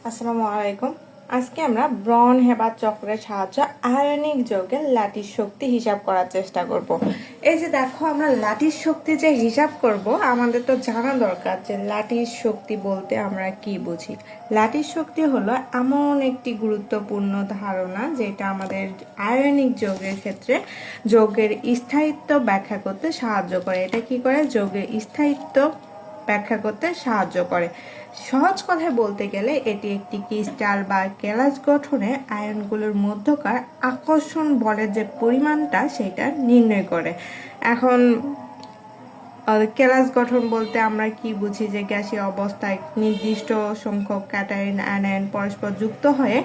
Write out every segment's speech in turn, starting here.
আসসালামু আলাইকুম। আজকে আমরা ব্রন হেবার চক্রের সাহায্যে আয়নিক যৌগের লাটির শক্তি হিসাব করার চেষ্টা করব। এই যে দেখো, আমরা লাটির শক্তি যে হিসাব করব, আমাদের তো জানা দরকার যে লাটির শক্তি বলতে আমরা কি বুঝি। লাটির শক্তি হলো এমন একটি গুরুত্বপূর্ণ ধারণা যেটা আমাদের আয়নিক যৌগের ক্ষেত্রে যৌগের স্থায়িত্ব ব্যাখ্যা করতে সাহায্য করে। এটা কি করে? যৌগের স্থায়িত্ব ব্যাখ্যা করতে সাহায্য করে। সহজ কথায় বলতে গেলে এটি একটি ক্রিস্টাল বা কেলাস গঠনে আয়নগুলোর মধ্যকার আকর্ষণ বলের যে পরিমাণটা সেটা নির্ণয় করে। এখন কেলাস গঠন বলতে আমরা কি বুঝি? যে গ্যাসীয় অবস্থায় নির্দিষ্ট সংখ্যক ক্যাটায়ন আয়ন পরস্পর যুক্ত হয়ে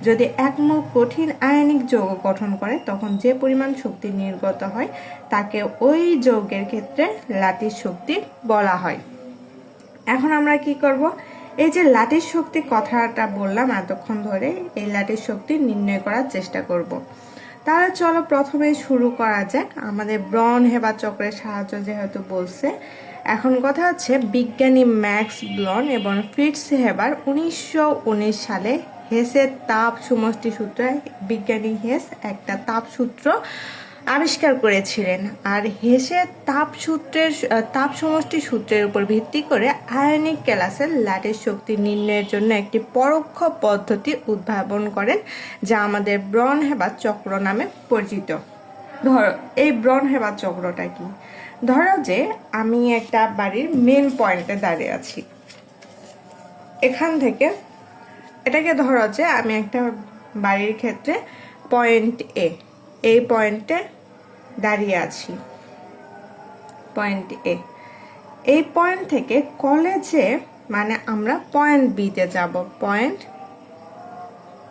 যদি একমূল কঠিন আয়নিক যৌগ গঠন করে, তখন যে পরিমাণ শক্তি নির্গত হয় তাকে ওই যৌগের ক্ষেত্রে লাটির শক্তি বলা হয়। এখন আমরা কি করব? এই যে লাটির শক্তি কথাটা বললাম এতক্ষণ ধরে, এই লাটির শক্তি নির্ণয় করার চেষ্টা করব। তাহলে চলো প্রথমে শুরু করা যাক। আমাদের ব্রন হেবার চক্রের সাহায্য যেহেতু বলছে, এখন কথা হচ্ছে বিজ্ঞানী ম্যাক্স ব্রন এবং ফ্রিটজ হেবার 1919 সালে হেসের তাপ সমষ্টি সূত্র, বিজ্ঞানী হেস একটা তাপ সূত্র আবিষ্কার করেছিলেন। আর হেসের তাপ সমষ্টি সূত্রের উপর ভিত্তি করে আয়নিক কেলাসের লাটির শক্তি নির্ণয়ের জন্য একটি পরোক্ষ পদ্ধতি উদ্ভাবন করেন, যা আমাদের ব্রন হেবার চক্র নামে পরিচিত। ধরো, এই ব্রন হেবার চক্রটা কি? ধরো যে আমি একটা বাড়ির মেন পয়েন্টে দাঁড়িয়ে আছি। এখান থেকে এটাকে ধরো যে আমি একটা বাড়ির ক্ষেত্রে পয়েন্ট এ, এই পয়েন্টে দাঁড়িয়ে আছি। পয়েন্ট এ, এই পয়েন্ট থেকে কলেজে মানে আমরা পয়েন্ট বিতে যাব।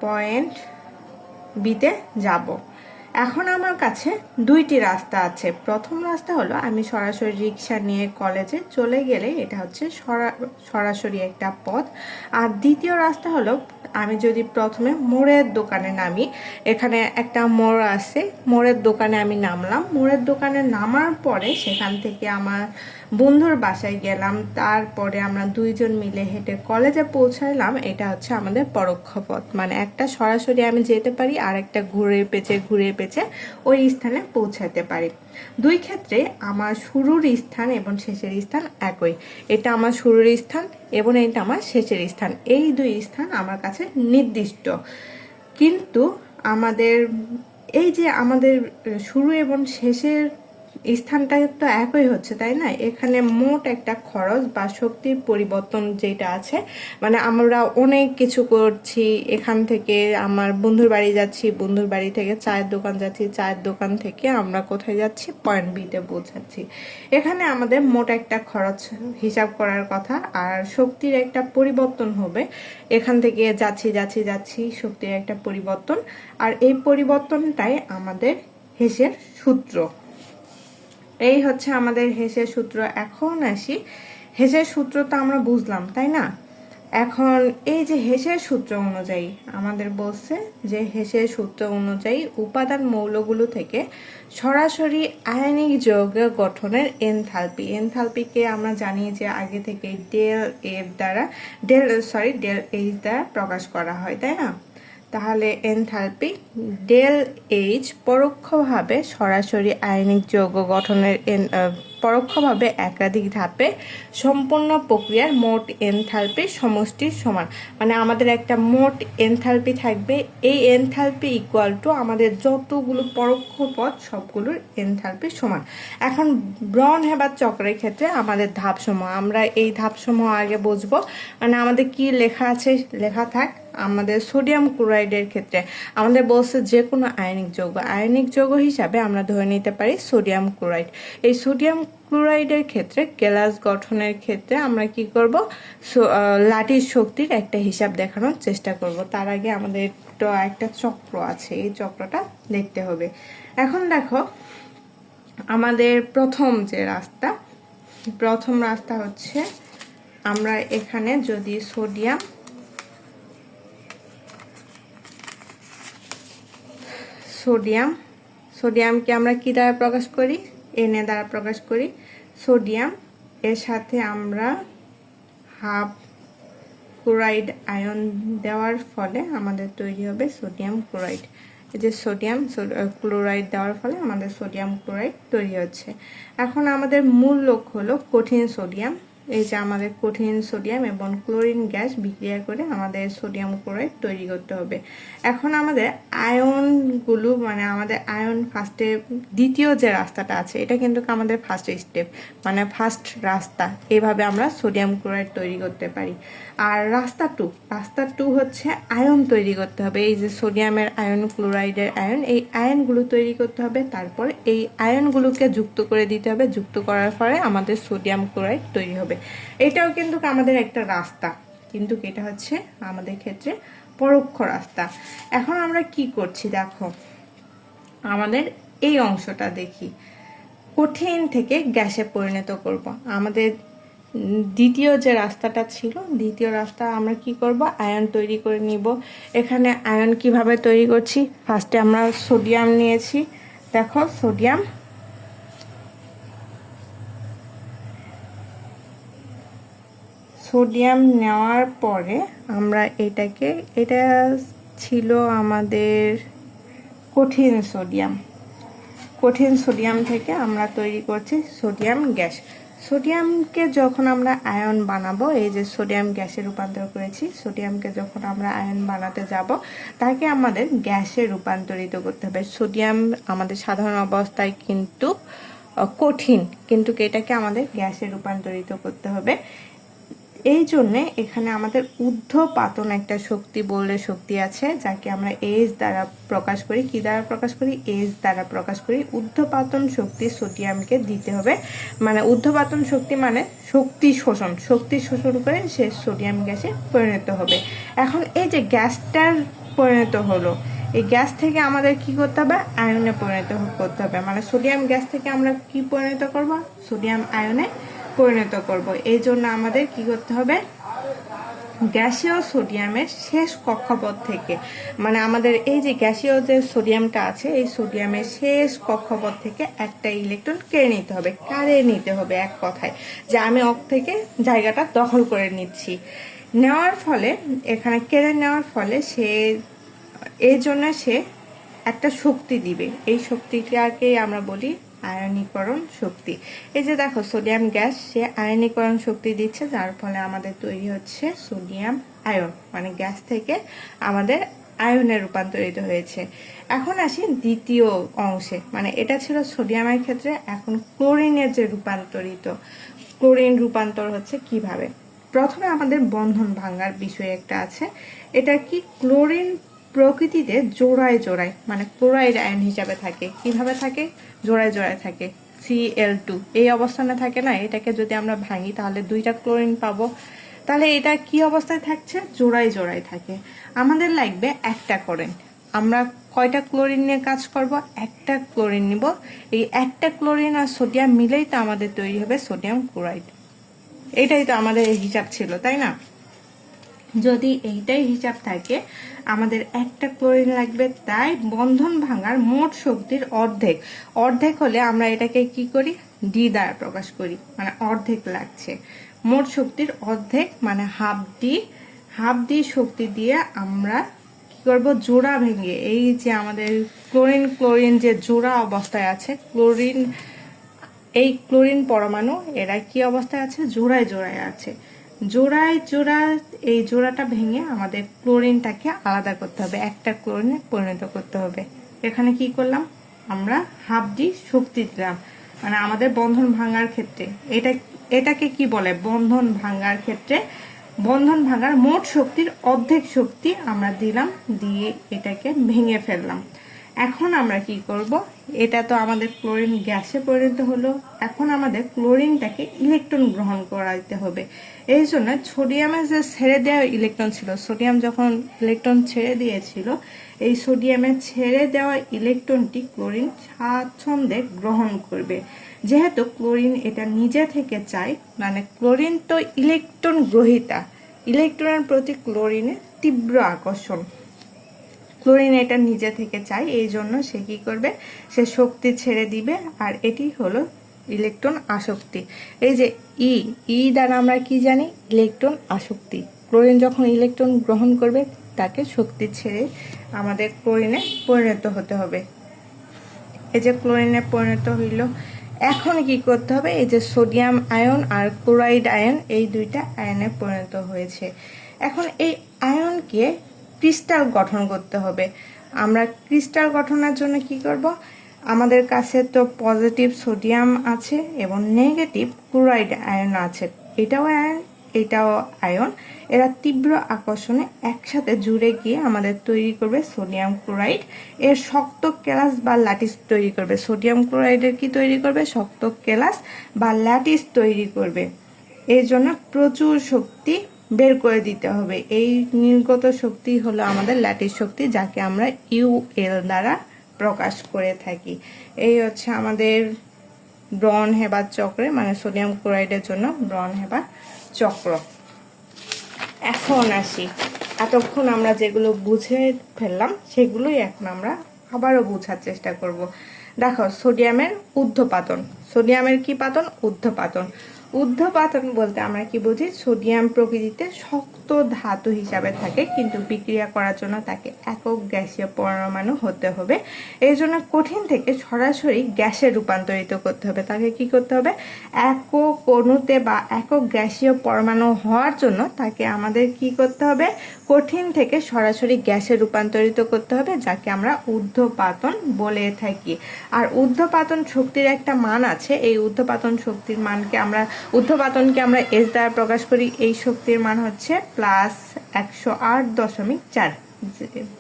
পয়েন্ট বিতে যাব। এখন আমার কাছে দুইটি রাস্তা আছে। প্রথম রাস্তা হলো আমি সরাসরি রিক্সা নিয়ে কলেজে চলে গেলে, এটা হচ্ছে সরাসরি একটা পথ। আর দ্বিতীয় রাস্তা হলো আমি যদি প্রথমে মোড়ের দোকানে নামি। এখানে একটা মোড় আছে, মোড়ের দোকানে আমি নামলাম। মোড়ের দোকানে নামার পরে সেখান থেকে আমার বন্ধুর বাসায় গেলাম, তারপরে আমরা দুইজন মিলে হেঁটে কলেজে পৌঁছাইলাম। এটা হচ্ছে আমাদের পরোক্ষ পথ, মানে একটা সরাসরি আমি যেতে পারি আর একটা ঘুরে পেঁচে ওই স্থানে পৌঁছাতে পারি। দুই ক্ষেত্রে আমার শুরুর স্থান এবং শেষের স্থান একই। এটা আমার শুরুর স্থান এবং এটা আমার শেষের স্থান, এই দুই স্থান আমার কাছে নির্দিষ্ট। কিন্তু আমাদের এই যে আমাদের শুরু এবং শেষের স্থানটা তো একই হচ্ছে, তাই না? এখানে মোট একটা খরচ বা শক্তির পরিবর্তন যেটা আছে, মানে আমরা অনেক কিছু করছি। এখান থেকে আমার বন্ধুর বাড়ি যাচ্ছি, বন্ধুর বাড়ি থেকে চায়ের দোকান যাচ্ছি, চায়ের দোকান থেকে আমরা কোথায় যাচ্ছি? পয়েন্ট বিতে পৌঁছাচ্ছি। এখানে আমাদের মোট একটা খরচ হিসাব করার কথা, আর শক্তির একটা পরিবর্তন হবে। এখান থেকে যাচ্ছি শক্তির একটা পরিবর্তন, আর এই পরিবর্তনটাই আমাদের হেসের সূত্র। এই হচ্ছে আমাদের হেসের সূত্র। এখন আসি, হেসের সূত্র তো আমরা বুঝলাম, তাই না? এখন এই যে হেসের সূত্র অনুযায়ী আমাদের বলছে যে হেসের সূত্র অনুযায়ী উপাদান মৌলগুলো থেকে সরাসরি আয়নিক যৌগ গঠনের এনথালপিকে আমরা জানি যে আগে থেকে ডেল এইচ দ্বারা প্রকাশ করা হয়, তাই না? তাহলে এনথালপি ডেল এইচ পরোক্ষভাবে সরাসরি আয়নিক যৌগ গঠনের পরোক্ষভাবে একাধিক ধাপে সম্পূর্ণ প্রক্রিয়ার মোট এনথালপির সমষ্টির সমান। মানে আমাদের একটা মোট এনথালপি থাকবে, এই এনথালপি ইকুয়াল টু আমাদের যতগুলো পরোক্ষ পথ সবগুলোর এনথালপির সমান। এখন ব্রন হেবার চক্রের ক্ষেত্রে আমাদের ধাপসমূহ, আমরা এই ধাপসমূহ আগে বুঝবো। মানে আমাদের কি লেখা আছে, লেখা থাক। আমাদের সোডিয়াম ক্লোরাইডের ক্ষেত্রে আমাদের বলছে যে কোনো আয়নিক যৌগ হিসাবে আমরা ধরে নিতে পারি সোডিয়াম ক্লোরাইড। এই সোডিয়াম ক্লোরাইডের ক্ষেত্রে কেলাস গঠনের ক্ষেত্রে আমরা কি করব? লাটির শক্তির একটা হিসাব দেখানোর চেষ্টা করব। তার আগে আমাদের তো একটা চক্র আছে, এই চক্রটা দেখতে হবে। এখন দেখো, আমাদের প্রথম রাস্তা হচ্ছে আমরা এখানে যদি সোডিয়ামকে আমরা কি দ্বারা প্রকাশ করি? Na দ্বারা প্রকাশ করি। সোডিয়াম এর সাথে আমরা হাফ ক্লোরাইড আয়ন দেওয়ার ফলে আমাদের তৈরি হবে সোডিয়াম ক্লোরাইড। এই যে সোডিয়াম ক্লোরাইড দেওয়ার ফলে আমাদের সোডিয়াম ক্লোরাইড তৈরি হচ্ছে। এখন আমাদের মূল লক্ষ্য হলো কঠিন সোডিয়াম। এই যে আমাদের কঠিন সোডিয়াম এবং ক্লোরিন গ্যাস বিক্রিয়া করে আমাদের সোডিয়াম ক্লোরাইড তৈরি করতে হবে। এখন আমাদের আয়নগুলো মানে আমাদের আয়ন ফার্স্টে দ্বিতীয় যে রাস্তাটা আছে এটা কিন্তু আমাদের ফার্স্ট স্টেপ মানে ফার্স্ট রাস্তা, এভাবে আমরা সোডিয়াম ক্লোরাইড তৈরি করতে পারি। আর রাস্তা টু হচ্ছে আয়ন তৈরি করতে হবে। এই যে সোডিয়ামের আয়ন ক্লোরাইডের আয়ন, এই আয়নগুলো তৈরি করতে হবে, তারপর এই আয়নগুলোকে যুক্ত করে দিতে হবে, যুক্ত করার ফলে আমাদের সোডিয়াম ক্লোরাইড তৈরি হবে। এটাও কিন্তু আমাদের একটা রাস্তা, কিন্তু এটা হচ্ছে আমাদের ক্ষেত্রে পরোক্ষ রাস্তা। এখন আমরা কি করছি দেখো, আমাদের এই অংশটা দেখি, কঠিন থেকে গ্যাসে পরিণত করব। আমাদের দ্বিতীয় যে রাস্তাটা ছিল, দ্বিতীয় রাস্তা আমরা কি করব, আয়ন তৈরি করে নিব। এখানে আয়ন কিভাবে তৈরি করছি, ফার্স্টে আমরা সোডিয়াম নিয়েছি, দেখো সোডিয়াম নেওয়ার পরে আমরা এটা ছিল আমাদের কঠিন সোডিয়াম থেকে আমরা তৈরি করছি সোডিয়াম গ্যাস। সোডিয়ামকে যখন আমরা আয়ন বানাবো, এই যে সোডিয়াম গ্যাসে রূপান্তর করেছি, সোডিয়ামকে যখন আমরা আয়ন বানাতে যাব তাকে আমাদের গ্যাসে রূপান্তরিত করতে হবে। সোডিয়াম আমাদের সাধারণ অবস্থায় কিন্তু কঠিন, কিন্তু এটাকে আমাদের গ্যাসে রূপান্তরিত করতে হবে। এই জন্যে এখানে আমাদের ঊর্ধ্বপাতন একটা শক্তি আছে, যাকে আমরা এইচ দ্বারা প্রকাশ করি। কি দ্বারা প্রকাশ করি? এইচ দ্বারা প্রকাশ করি। ঊর্ধ্বপাতন শক্তি সোডিয়ামকে দিতে হবে, মানে ঊর্ধ্বপাতন শক্তি মানে শক্তি শোষণ করে সে সোডিয়াম গ্যাসে পরিণত হবে। এখন এই যে গ্যাসটার পরিণত হলো, এই গ্যাস থেকে আমাদের কি করতে হবে, আয়নে পরিণত করতে হবে। মানে সোডিয়াম গ্যাস থেকে আমরা কি পরিণত করব, সোডিয়াম আয়নে পরিণত করব। এই জন্য আমাদের কি করতে হবে, গ্যাসীয় সোডিয়ামের শেষ কক্ষপথ থেকে, মানে আমাদের এই যে গ্যাসীয় যে সোডিয়ামটা আছে, এই সোডিয়ামের শেষ কক্ষপথ থেকে একটা ইলেকট্রন কেড়ে নিতে হবে, এক কথায় যে আমি অক থেকে জায়গাটা দখল করে নিচ্ছি। নেওয়ার ফলে এখানে কেড়ে নেওয়ার ফলে এই জন্য সে একটা শক্তি দিবে। এই শক্তিটাকে আমরা বলি আয়নীকরণ শক্তি। এই যে দেখো সোডিয়াম গ্যাস সে আয়নীকরণ শক্তি দিচ্ছে, যার ফলে আমাদের তৈরি হচ্ছে সোডিয়াম আয়ন, মানে গ্যাস থেকে আমাদের আয়নে রূপান্তরিত হয়েছে। এখন আসি দ্বিতীয় অংশে, মানে এটা ছিল সোডিয়ামের ক্ষেত্রে। এখন ক্লোরিনের যে ক্লোরিন রূপান্তর হচ্ছে কিভাবে। প্রথমে আমাদের বন্ধন ভাঙার বিষয় একটা আছে। এটা কি, ক্লোরিন প্রকৃতিতে জোড়ায় মানে ক্লোরাইড আয়ন হিসাবে থাকে। কিভাবে থাকে, জোড়ায় থাকে, Cl2 এই অবস্থানে থাকে না। এটাকে যদি আমরা ভাঙি তাহলে দুইটা ক্লোরিন পাবো। তাহলে এটা কি অবস্থায় থাকছে, জোড়ায় থাকে। আমাদের লাগবে একটা ক্লোরিন। আমরা কয়টা ক্লোরিন নিয়ে কাজ করব, একটা ক্লোরিন নিব। এই একটা ক্লোরিন আর সোডিয়াম মিলেই তো আমাদের তৈরি হবে সোডিয়াম ক্লোরাইড। এটাই তো আমাদের হিসাব ছিল, তাই না? যদি এইটাই হিসাব থাকে, আমাদের একটা ক্লোরিন লাগবে। তাই বন্ধন ভাঙার মোট শক্তির অর্ধেক হলে আমরা এটাকে কি করি, ডি দ্বারা প্রকাশ করি, মানে অর্ধেক লাগছে। মোট শক্তির অর্ধেক মানে হাফ ডি শক্তি দিয়ে আমরা কি করব, জোড়া ভেঙে, এই যে আমাদের ক্লোরিন যে জোড়া অবস্থায় আছে, এই ক্লোরিন পরমাণু এরা কি অবস্থায় আছে, জোড়ায় আছে। এই জোড়াটা ভেঙে আমাদের ক্লোরিনটাকে আলাদা করতে হবে, একটা ক্লোরিনে পরিণত করতে হবে। এখানে কি করলাম, আমরা হাফ ডি শক্তি দিলাম, মানে আমাদের বন্ধন ভাঙার ক্ষেত্রে এটাকে কি বলে, বন্ধন ভাঙার মোট শক্তির অর্ধেক শক্তি আমরা দিলাম, দিয়ে এটাকে ভেঙে ফেললাম। এখন আমরা কি করব, এটা তো আমাদের ক্লোরিন গ্যাসে পরিণত হলো। এখন আমাদের ক্লোরিনটাকে ইলেকট্রন গ্রহণ করাইতে হবে। এই জন্য সোডিয়ামের যে ছেড়ে দেওয়া ইলেকট্রন ছিল, সোডিয়াম যখন ইলেকট্রন ছেড়ে দিয়েছিল, এই সোডিয়ামের ছেড়ে দেওয়া ইলেকট্রনটি ক্লোরিন স্বাচ্ছন্দ্যে গ্রহণ করবে। যেহেতু ক্লোরিন এটা নিজে থেকে চায়, মানে ক্লোরিন তো ইলেকট্রন গ্রহীতা, ইলেকট্রনের প্রতি ক্লোরিনের তীব্র আকর্ষণ, ক্লোরিন এটা নিজে থেকে চায়। এই জন্য সে কি করবে, সে শক্তি ছেড়ে দিবে, আর এটি হলো ইলেকট্রন আসক্তি। এই যে ই দ্বারা আমরা কি জানি, ইলেকট্রন আসক্তি। ক্লোরিন যখন ইলেকট্রন গ্রহণ করবে তাকে শক্তি ছেড়ে আমাদের ক্লোরিনে পরিণত হতে হবে। এই যে ক্লোরিনে পরিণত হইল, এখন কি করতে হবে, এই যে সোডিয়াম আয়ন আর ক্লোরাইড আয়ন, এই দুইটা আয়নে পরিণত হয়েছে। এখন এই আয়নকে ক্রিস্টাল গঠন করতে হবে। আমরা ক্রিস্টাল গঠনের জন্য কি করব, আমাদের কাছে তো পজিটিভ সোডিয়াম আছে এবং নেগেটিভ ক্লোরাইড আয়ন আছে, এটাও আয়ন এটাও আয়ন, এরা তীব্র আকর্ষণে একসাথে জুড়ে গিয়ে আমাদের তৈরি করবে সোডিয়াম ক্লোরাইড। এর শক্ত কেলাস বা ল্যাটিস তৈরি করবে। সোডিয়াম ক্লোরাইডের কি তৈরি করবে, শক্ত কেলাস বা ল্যাটিস তৈরি করবে। এর জন্য প্রচুর শক্তি বের করে দিতে হবে। এই নির্গত শক্তি হলো আমাদের ল্যাটিস শক্তি, যাকে আমরা ইউএল দ্বারা প্রকাশ করে থাকি। এই হচ্ছে আমাদের ব্রন হেবার চক্রে, মানে সোডিয়াম ক্লোরাইডের জন্য ব্রন হেবার চক্র। এখন আসি, এতক্ষণ আমরা যেগুলো বুঝে ফেললাম সেগুলোই এখন আমরা আবারও বোঝার চেষ্টা করব। দেখো, সোডিয়ামের ঊর্ধ্বপাতন। সোডিয়ামের কি পাতন, ঊর্ধ্বপাতন। ঊর্ধ্বপাতন বলতে আমরা কি বুঝি, সোডিয়াম প্রকৃতিতে শক্ত ধাতু হিসাবে থাকে, কিন্তু বিক্রিয়া করার জন্য তাকে একক গ্যাসীয় পরমাণু হতে হবে। এই জন্য কঠিন থেকে সরাসরি গ্যাসে রূপান্তরিত করতে হবে। তাকে কি করতে হবে, একক অণুতে বা একক গ্যাসীয় পরমাণু হওয়ার জন্য তাকে আমাদের কি করতে হবে, কঠিন থেকে সরাসরি গ্যাসে রূপান্তরিত করতে হবে, যাকে আমরা ঊর্ধ্বপাতন বলে থাকি। আর ঊর্ধ্বপাতন শক্তির একটা মান আছে। এই ঊর্ধ্বপাতন শক্তির মানকে আমরা, ঊর্ধ্বপাতনকে আমরা এস দ্বারা প্রকাশ করি। এই শক্তির মান হচ্ছে +108.4।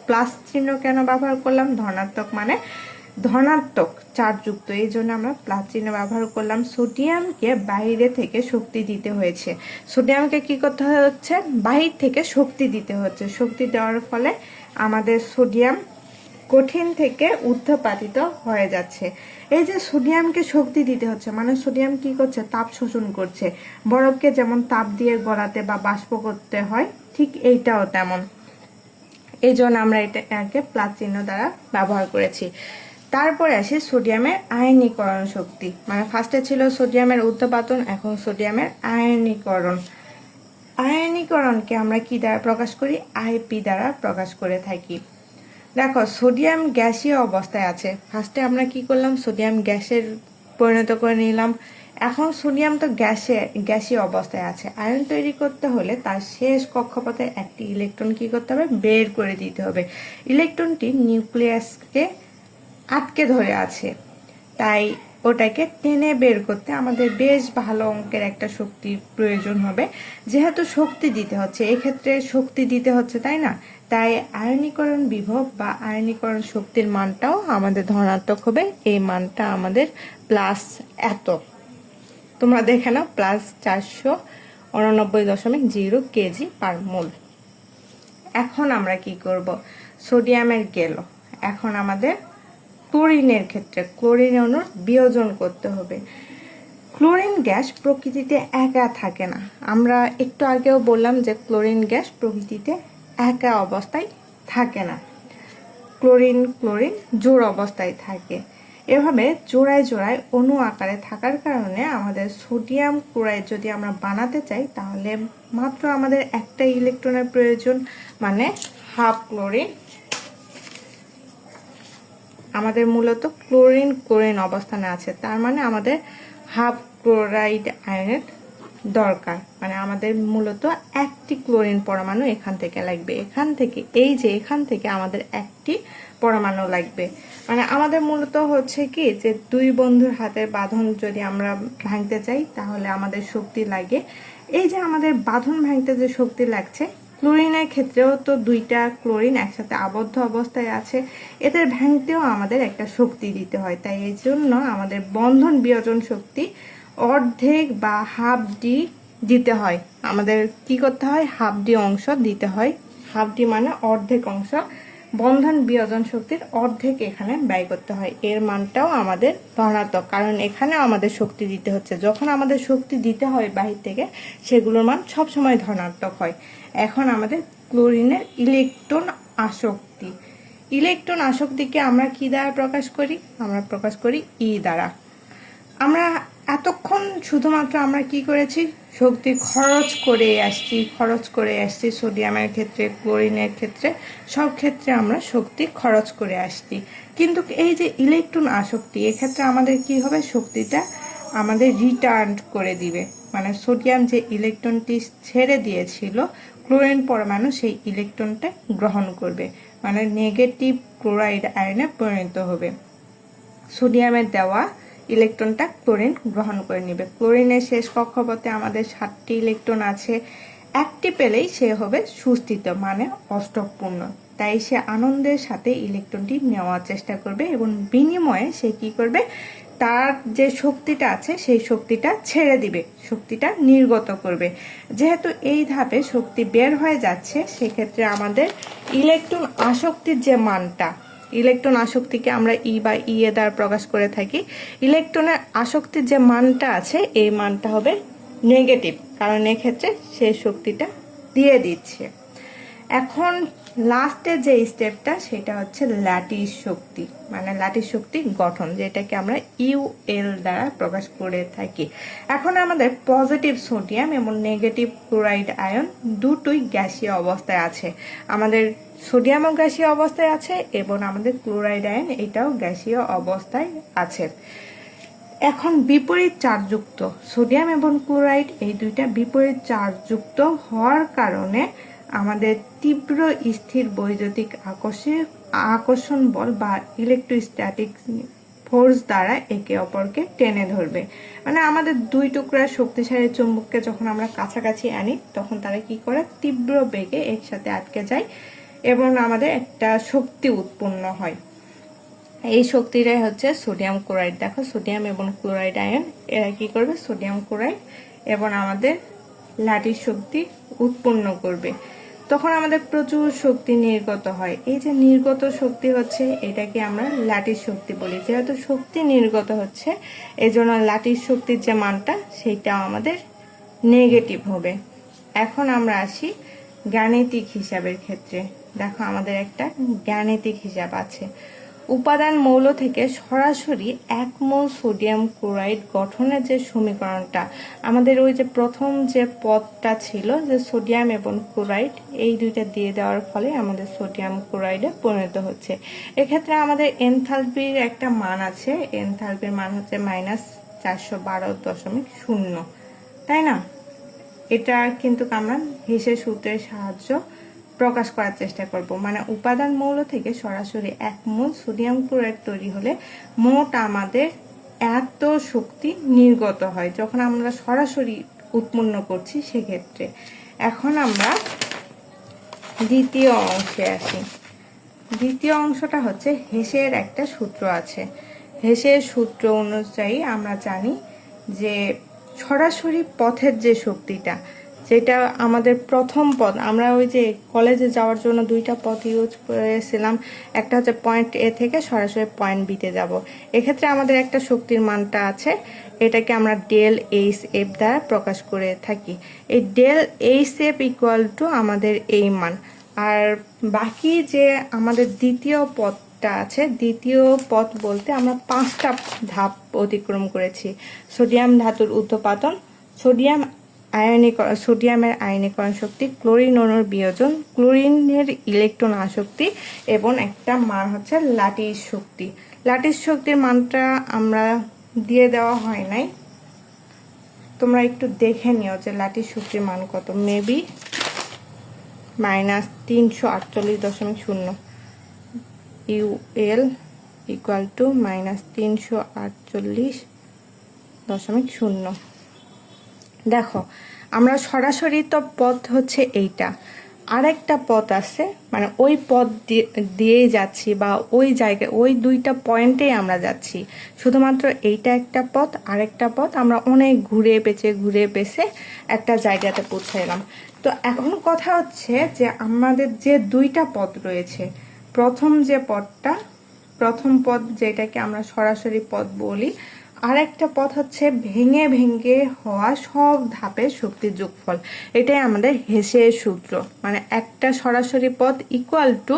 প্লাস চিহ্ন কেন ব্যবহার করলাম, ধনাত্মক মানে ধনাত্মক চার্জযুক্ত, এই জন্য আমরা প্লাস চিহ্ন ব্যবহার করলাম। সোডিয়ামকে বাইরে থেকে শক্তি দিতে হয়েছে। সোডিয়ামকে কি করতে হচ্ছে, বাহির থেকে শক্তি দিতে হচ্ছে। শক্তি দেওয়ার ফলে আমাদের সোডিয়াম কঠিন থেকে ঊর্ধ্বপাতিত হয়ে যাচ্ছে। এই যে সোডিয়ামকে শক্তি দিতে হচ্ছে, মানে সোডিয়াম কি করছে, তাপ শোষণ করছে। বরফকে যেমন তাপ দিয়ে গলাতে বা বাষ্প করতে হয়, ঠিক এইটাও তেমন। এই জন্য আমরা এটাকে প্লাস চিহ্ন দ্বারা ব্যবহার করেছি। তারপরে আসি সোডিয়ামের আয়নীকরণ শক্তি। মানে ফার্স্টে ছিল সোডিয়ামের ঊর্ধ্বপাতন, এখন সোডিয়ামের আয়নীকরণ। আয়নীকরণকে আমরা কি দ্বারা প্রকাশ করি, আইপি দ্বারা প্রকাশ করে থাকি। দেখো, সোডিয়াম গ্যাসীয় অবস্থায় আছে। ফার্স্টে আমরা কি করলাম, সোডিয়াম গ্যাসের পরিণত করে নিলাম। এখন সোডিয়াম তো গ্যাসীয় অবস্থায় আছে। আয়ন তৈরি করতে হলে তার শেষ কক্ষপথে একটি ইলেকট্রন কি করতে হবে, বের করে দিতে হবে। ইলেকট্রনটি নিউক্লিয়াসকে আটকে ধরে আছে, তাই ওটাকে টেনে বের করতে আমাদের বেশ ভালো অঙ্কের একটা শক্তির প্রয়োজন হবে। যেহেতু শক্তি দিতে হচ্ছে, এক্ষেত্রে শক্তি দিতে হচ্ছে, তাই না, তাই আয়নীকরণ বিভব বা আয়নীকরণ শক্তির মানটাও আমাদের ধনাত্মক হবে। এই মানটা আমাদের প্লাস এত, তোমরা দেখে নাও, +489.0 কেজি পার মোল। এখন আমরা কি করব, সোডিয়ামের গেল, এখন আমাদের ক্লোরিনের ক্ষেত্রে ক্লোরিন অণুর বিয়োজন করতে হবে। ক্লোরিন গ্যাস প্রকৃতিতে একা থাকে না। আমরা একটু আগেও বললাম যে ক্লোরিন গ্যাস প্রকৃতিতে একা অবস্থায় থাকে না। ক্লোরিন জোড় অবস্থায় থাকে। এভাবে জোড়ায় জোড়ায় অণু আকারে থাকার কারণে আমাদের সোডিয়াম ক্লোরাইড যদি আমরা বানাতে চাই, তাহলে মাত্র আমাদের একটা ইলেকট্রনের প্রয়োজন, মানে হাফ ক্লোরিন। আমাদের মূলত ক্লোরিন অবস্থানে আছে, তার মানে আমাদের হাফ ক্লোরাইড আয়নের দরকার। মানে আমাদের মূলত একটি ক্লোরিন পরমাণু এখান থেকে লাগবে, এখান থেকে আমাদের একটি পরমাণু লাগবে। মানে আমাদের মূলত হচ্ছে কি, যে দুই বন্ধুর হাতের বাঁধন যদি আমরা ভাঙতে চাই, তাহলে আমাদের শক্তি লাগে। এই যে আমাদের বাঁধন ভাঙতে যে শক্তি লাগছে, ক্লোরিনের ক্ষেত্রেও তো দুইটা ক্লোরিন একসাথে আবদ্ধ অবস্থায় আছে, এদের ভাঙতেও আমাদের একটা শক্তি দিতে হয়। তাই এই জন্য আমাদের বন্ধন বিয়োজন শক্তি অর্ধেক বা হাফ ডি দিতে হয়। আমাদের কি করতে হয়, হাফ ডি অংশ দিতে হয়। হাফ ডি মানে অর্ধেক অংশ, বন্ধন বিয়োজন শক্তির অর্ধেক এখানে ব্যয় করতে হয়। এর মানটাও আমাদের ধনাত্মক, কারণ এখানে আমাদের শক্তি দিতে হচ্ছে। যখন আমাদের শক্তি দিতে হয় বাহির থেকে, সেগুলোর মান সবসময় ধনাত্মক হয়। এখন আমাদের ক্লোরিনের ইলেকট্রন আসক্তি। ইলেকট্রন আসক্তিকে আমরা কি দ্বারা প্রকাশ করি, আমরা প্রকাশ করি ই দ্বারা। আমরা এতক্ষণ শুধুমাত্র আমরা কি করেছি, শক্তি খরচ করে আসছি সোডিয়ামের ক্ষেত্রে, ক্লোরিনের ক্ষেত্রে, সব ক্ষেত্রে আমরা শক্তি খরচ করে আসছি। কিন্তু এই যে ইলেকট্রন আসক্তি, এক্ষেত্রে আমাদের কি হবে, শক্তিটা আমাদের রিটার্ন করে দিবে। মানে সোডিয়াম যে ইলেকট্রনটি ছেড়ে দিয়েছিল, ক্লোরিন পরমাণু সেই ইলেকট্রনটা গ্রহণ করবে, মানে নেগেটিভ ক্লোরাইড আয়নে পরিণত হবে। সোডিয়ামের দেওয়া ইলেকট্রনটা ক্লোরিন গ্রহণ করে নেবে। ক্লোরিনের শেষ কক্ষপথে আমাদের 7টি ইলেকট্রন আছে, একটি পেলেই সে হবে সুস্থিত, মানে অষ্টকপূর্ণ। তাই সে আনন্দের সাথে ইলেকট্রনটি নেওয়ার চেষ্টা করবে এবং বিনিময়ে সে কি করবে, তার যে শক্তিটা আছে সেই শক্তিটা ছেড়ে দিবে, শক্তিটা নির্গত করবে। যেহেতু এই ধাপে শক্তি বের হয়ে যাচ্ছে, সেক্ষেত্রে আমাদের ইলেকট্রন আসক্তির যে মানটা, ইলেকট্রন আসক্তিকে আমরা ই বা ই এ দ্বারা প্রকাশ করে থাকি। ইলেকট্রনের আসক্তির যে মানটা আছে এই মানটা হবে নেগেটিভ, কারণ এক্ষেত্রে সে শক্তিটা দিয়ে দিচ্ছে। এখন লাস্টের যে স্টেপটা সেটা হচ্ছে ল্যাটিস শক্তি, মানে ল্যাটিস শক্তি গঠন, যেটাকে আমরা ইউএল দ্বারা প্রকাশ করে থাকি। এখন আমাদের পজিটিভ সোডিয়াম এবং নেগেটিভ ক্লোরাইড আয়ন দুটোই গ্যাসীয় অবস্থায় আছে। আমাদের সোডিয়ামও গ্যাসীয় অবস্থায় আছে এবং আমাদের ক্লোরাইড আয়ন এটাও গ্যাসীয় অবস্থায় আছে। এখন বিপরীত চার্জযুক্ত সোডিয়াম এবং ক্লোরাইড, এই দুইটা বিপরীত চার্জযুক্ত হওয়ার কারণে আমাদের তীব্র স্থির বৈদ্যুতিক আকর্ষণ বল বা ইলেকট্রোস্ট্যাটিক ফোর্স দ্বারা একে অপরকে টেনে ধরবে। মানে আমাদের দুই টুকরা শক্তিশালী চুম্বককে যখন আমরা কাছাকাছি আনি, তখন তারা কি করে, তীব্র বেগে একসাথে আটকে যায় এবং আমাদের একটা শক্তি উৎপন্ন হয়। এই শক্তিটাই হচ্ছে সোডিয়াম ক্লোরাইড। দেখো সোডিয়াম এবং ক্লোরাইড আয়ন এরা কি করবে, সোডিয়াম ক্লোরাইড এবং আমাদের ল্যাটিস শক্তি উৎপন্ন করবে। তখন আমাদের প্রচুর শক্তি নির্গত হয়। এই যে নির্গত শক্তি হচ্ছে, এটাকে আমরা ল্যাটিস শক্তি বলি। যেহেতু শক্তি নির্গত হচ্ছে, এই জন্য ল্যাটিস শক্তির যে মানটা সেটা আমাদের নেগেটিভ হবে। এখন আমরা আসি গাণিতিক হিসাবের ক্ষেত্রে। দেখো আমাদের একটা গাণিতিক হিসাব আছে। উপাদান মৌল থেকে সরাসরি 1 মোল সোডিয়াম ক্লোরাইড গঠনের যে সমীকরণটা, আমাদের ওই যে প্রথম যে পদটা ছিল যে সোডিয়াম এবং ক্লোরাইড, এই দুইটা দিয়ে দেওয়ার ফলে আমাদের সোডিয়াম ক্লোরাইডে পরিণত হচ্ছে। এক্ষেত্রে আমাদের এনথালপির একটা মান আছে, এনথালপির মান হচ্ছে -412.0, তাই না? এটা কিন্তু আমরা হেসের সূত্রের সাহায্য প্রকাশ করার চেষ্টা করব। মানে উপাদান মৌল থেকে সরাসরি 1 মোল সোডিয়াম ক্লোরাইড তৈরি হলে মোট আমাদের এত শক্তি নির্গত হয় যখন আমরা সরাসরি উৎপন্ন করছি সেক্ষেত্রে। এখন আমরা দ্বিতীয় অংশে আসি। দ্বিতীয় অংশটা হচ্ছে হেসের একটা সূত্র আছে। হেসের সূত্র অনুযায়ী আমরা জানি যে সরাসরি পথের যে শক্তিটা, যেটা আমাদের প্রথম পথ, আমরা ওই যে কলেজে যাওয়ার জন্য দুইটা পথ ইউজ করেছিলাম, একটা হচ্ছে পয়েন্ট এ থেকে সরাসরি পয়েন্ট বিতে যাব। এক্ষেত্রে আমাদের একটা শক্তির মানটা আছে, এটাকে আমরা ডেল এইচ এফ দ্বারা প্রকাশ করে থাকি। এই del H F equal to আমাদের এই মান। আর বাকি যে আমাদের দ্বিতীয় পথটা আছে, দ্বিতীয় পথ বলতে আমরা 5টা ধাপ অতিক্রম করেছি। সোডিয়াম ধাতুর উৎপাদন, সোডিয়ামের আয়নীকরণ শক্তি, ক্লোরিন অণুর বিয়োজন, ক্লোরিনের ইলেকট্রন আসক্তি এবং একটা মান হচ্ছে ল্যাটিস শক্তি। ল্যাটিস শক্তির মানটা আমরা দিয়ে দেওয়া হয় নাই, তোমরা একটু দেখে নিও যে ল্যাটিস শক্তির মান কত। Maybe -348.0, UL equal to -348.0। দেখো আমরা সরাসরি তো পথ হচ্ছে এইটা, আরেকটা পথ আছে, মানে ওই পথ দিয়েই যাচ্ছি বা ওই জায়গায় ওই দুইটা পয়েন্টেই আমরা যাচ্ছি। শুধুমাত্র এইটা একটা পথ, আরেকটা পথ আমরা অনেক ঘুরে পেঁচে একটা জায়গাতে পৌঁছে এলাম। তো এখন কথা হচ্ছে যে আমাদের যে দুইটা পথ রয়েছে, প্রথম পথ যেটাকে আমরা সরাসরি পথ বলি, আরেকটা পথ হচ্ছে ভেঙে ভেঙে হওয়া সব ধাপের শক্তির যোগফল। এটাই আমাদের হেসের সূত্র, মানে একটা সরাসরি পথ ইকুয়াল টু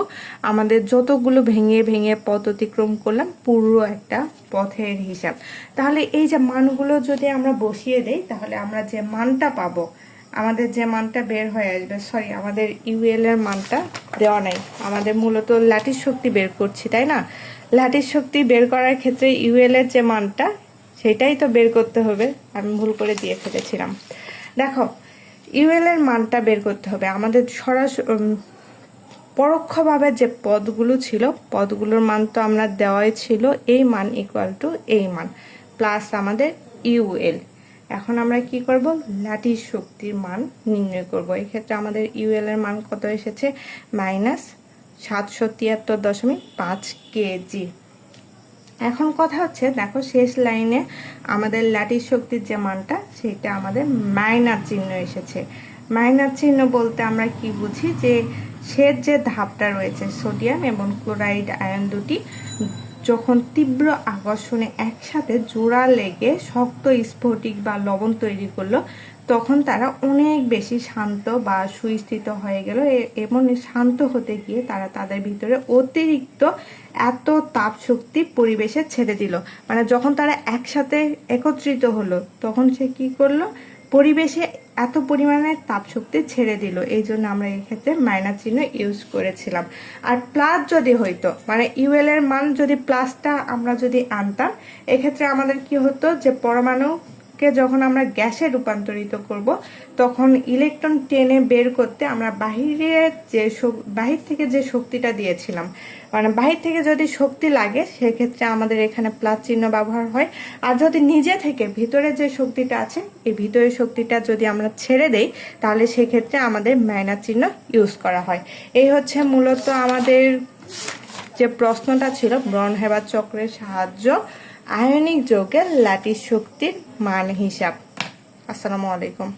আমাদের যতগুলো ভেঙে ভেঙে পথ অতিক্রম করলাম পুরো একটা পথের হিসাব। তাহলে এই যে মানগুলো যদি আমরা বসিয়ে দেই তাহলে আমরা যে মানটা পাবো, আমাদের যে মানটা বের হয়ে আসবে, সরি আমাদের ইউএল এর মানটা দেওয়া নাই, আমাদের মূলত ল্যাটিস শক্তি বের করছি তাই না। ল্যাটিস শক্তি বের করার ক্ষেত্রে ইউএল এর যে মানটা সেটাই তো বের করতে হবে, আমি ভুল করে দিয়ে ফেলেছিলাম। দেখো ইউএল এর মানটা বের করতে হবে আমাদের সরাসরি পরোক্ষভাবে যে পদগুলো ছিল পদগুলোর মান তো আমরা দেওয়াই ছিল, এই মান ইকুয়াল টু এই মান প্লাস আমাদের ইউএল। এখন আমরা কি করব, ল্যাটিস শক্তির মান নির্ণয় করব। এক্ষেত্রে আমাদের ইউএল এর মান কত এসেছে, -773.5 কেজি। এখন কথা হচ্ছে দেখো শেষ লাইনে আমাদের ল্যাটিস শক্তির যে মানটা সেটা আমাদের মাইনাস চিহ্ন এসেছে। মাইনাস চিহ্ন বলতে আমরা কি বুঝি, যে শেষ যে ধাপটা রয়েছে সোডিয়াম এবং ক্লোরাইড আয়ন দুটি যখন তীব্র আকর্ষণে একসাথে জোড়া লেগে শক্ত স্ফটিক বা লবণ তৈরি করলো তখন তারা অনেক বেশি শান্ত বা সুস্থিত হয়ে গেল এবং শান্ত হতে গিয়ে তারা তাদের ভিতরে অতিরিক্ত এত তাপ শক্তি পরিবেশে ছেড়ে দিল। মানে যখন তারা একসাথে একত্রিত হলো তখন সে কি করলো, পরিবেশে এত পরিমাণে তাপ শক্তি ছেড়ে দিল, এই জন্য আমরা এই ক্ষেত্রে মাইনাস চিহ্ন ইউজ করেছিলাম। আর প্লাস যদি হইতো, মানে ইউএল এর মান যদি প্লাসটা আমরা যদি আনতাম, এক্ষেত্রে আমাদের কি হতো, যে পরমাণুকে যখন আমরা গ্যাসে রূপান্তরিত করব তখন ইলেকট্রন টেনে বের করতে আমরা বাহির থেকে যে শক্তিটা দিয়েছিলাম, মানে বাহির থেকে যদি শক্তি লাগে সেক্ষেত্রে আমাদের এখানে প্লাস চিহ্ন ব্যবহার হয়। আর যদি নিজে থেকে ভিতরে যে শক্তিটা আছে এই ভিতরের শক্তিটা যদি আমরা ছেড়ে দেই তাহলে সেক্ষেত্রে আমাদের মাইনাস চিহ্ন ইউজ করা হয়। এই হচ্ছে মূলত আমাদের যে প্রশ্নটা ছিল ব্রন-হেবার চক্রের সাহায্য আয়নিক যৌগের ল্যাটিস শক্তির মান হিসাব। আসসালামু আলাইকুম।